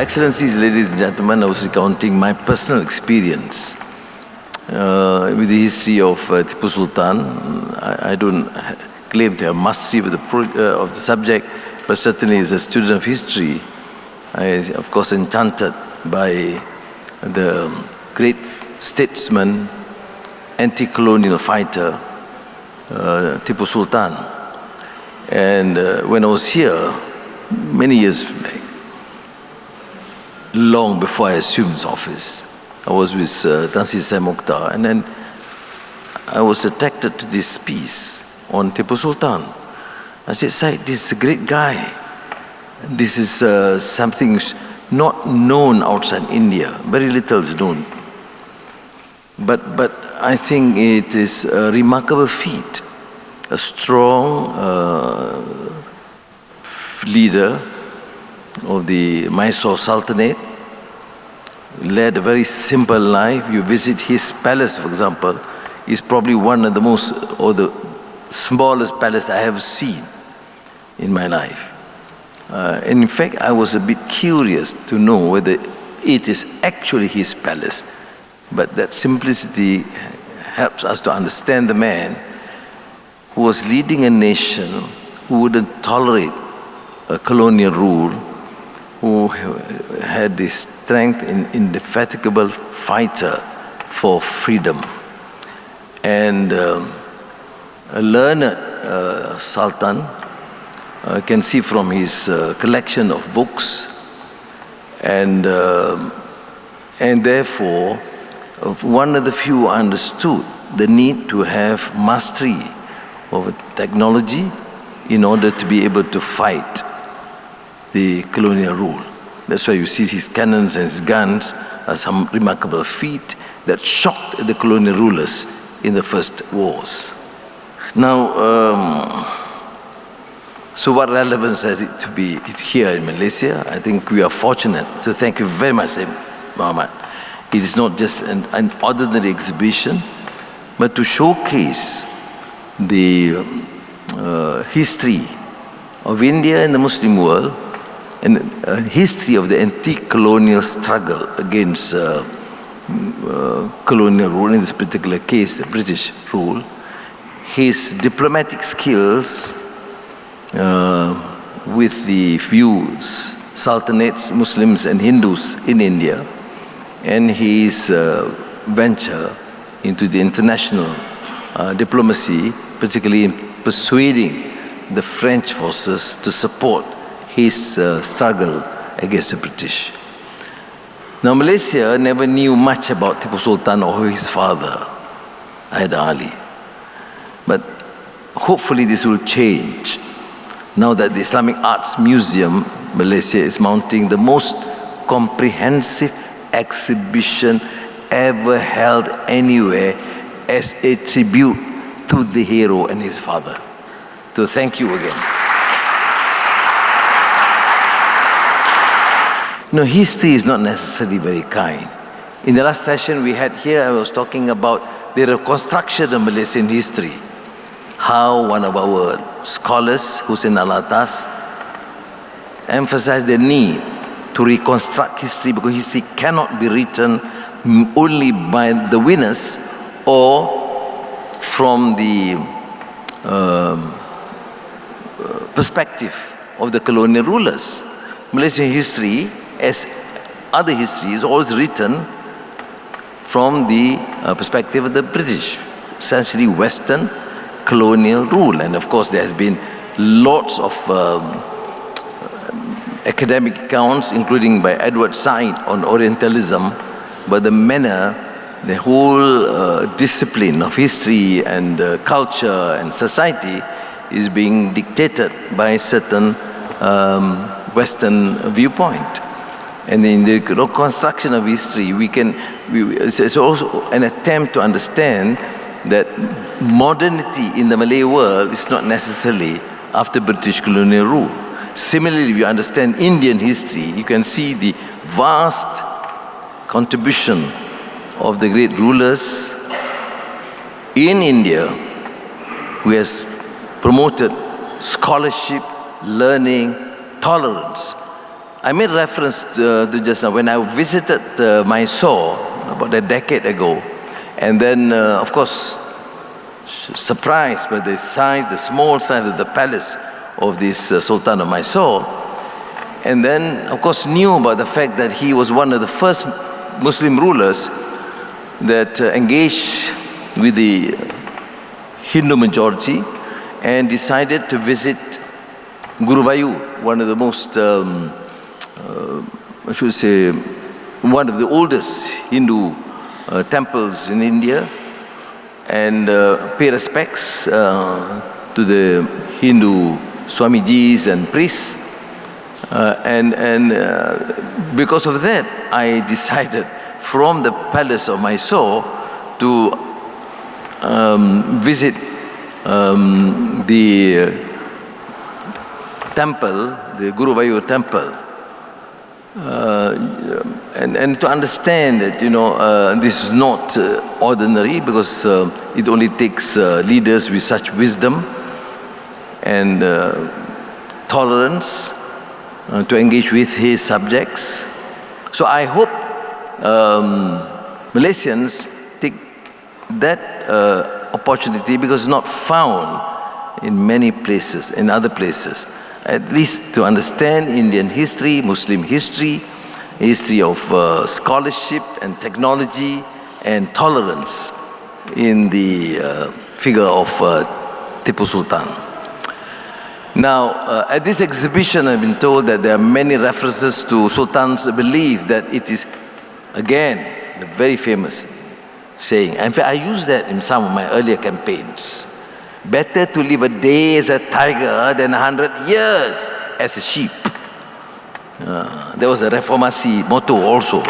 Excellencies, ladies and gentlemen, I was recounting my personal experience with the history of Tipu Sultan. I don't claim to have mastery of the subject, but certainly as a student of history, I am of course enchanted by the great statesman, anti-colonial fighter, Tipu Sultan. And when I was here, many years back, long before I assumed office, I was with Tan Sri Sai Mokhtar, and then I was attracted to this piece on Tipu Sultan. I said, Sai, this is a great guy. This is something not known outside India. Very little is known. But I think it is a remarkable feat. A strong leader of the Mysore Sultanate, led a very simple life. You visit his palace, for example, is probably one of the most, or the smallest palace I have seen in my life. And in fact, I was a bit curious to know whether it is actually his palace. But that simplicity helps us to understand the man who was leading a nation who wouldn't tolerate a colonial rule, who had this strength and indefatigable fighter for freedom. And a learned Sultan, can see from his collection of books, and therefore one of the few understood the need to have mastery of technology in order to be able to fight the colonial rule. That's why you see his cannons and his guns as some remarkable feat that shocked the colonial rulers in the first wars. Now, so what relevance has it to be here in Malaysia? I think we are fortunate. So thank you very much, Muhammad. It is not just an ordinary exhibition, but to showcase the history of India and the Muslim world, and a history of the anti-colonial struggle against colonial rule, in this particular case, the British rule. His diplomatic skills with the views, sultanates, Muslims and Hindus in India, and his venture into the international diplomacy, particularly in persuading the French forces to support his struggle against the British. Now, Malaysia never knew much about Tipu Sultan or his father, Haider Ali. But hopefully this will change now that the Islamic Arts Museum, Malaysia, is mounting the most comprehensive exhibition ever held anywhere as a tribute to the hero and his father. So thank you again. No, history is not necessarily very kind. In the last session we had here, I was talking about the reconstruction of Malaysian history. How one of our scholars, Hussein Alatas, emphasized the need to reconstruct history, because history cannot be written only by the winners or from the perspective of the colonial rulers. Malaysian history, as other history, is always written from the perspective of the British, essentially Western colonial rule. And of course there has been lots of academic accounts, including by Edward Said on Orientalism, but the manner, the whole discipline of history and culture and society is being dictated by a certain Western viewpoint. And in the reconstruction of history, it's also an attempt to understand that modernity in the Malay world is not necessarily after British colonial rule. Similarly, if you understand Indian history, you can see the vast contribution of the great rulers in India who has promoted scholarship, learning, tolerance. I made reference to just now when I visited Mysore about a decade ago, and then, of course, surprised by the size, the small size of the palace of this Sultan of Mysore, and then, of course, knew about the fact that he was one of the first Muslim rulers that engaged with the Hindu majority and decided to visit Guruvayur, one of the most, I should say, one of the oldest Hindu temples in India, and pay respects to the Hindu Swamijis and priests. And because of that, I decided from the palace of Mysore to visit the temple, the Guruvayur temple, and to understand that, this is not ordinary, because it only takes leaders with such wisdom and tolerance to engage with his subjects. So I hope Malaysians take that opportunity, because it's not found in many places, in other places, at least to understand Indian history, Muslim history, history of scholarship and technology and tolerance in the figure of Tipu Sultan. Now, at this exhibition, I've been told that there are many references to Sultan's belief that it is, again, the very famous saying. In fact, I used that in some of my earlier campaigns. Better to live a day as a tiger than 100 years as a sheep. That was a Reformasi motto also.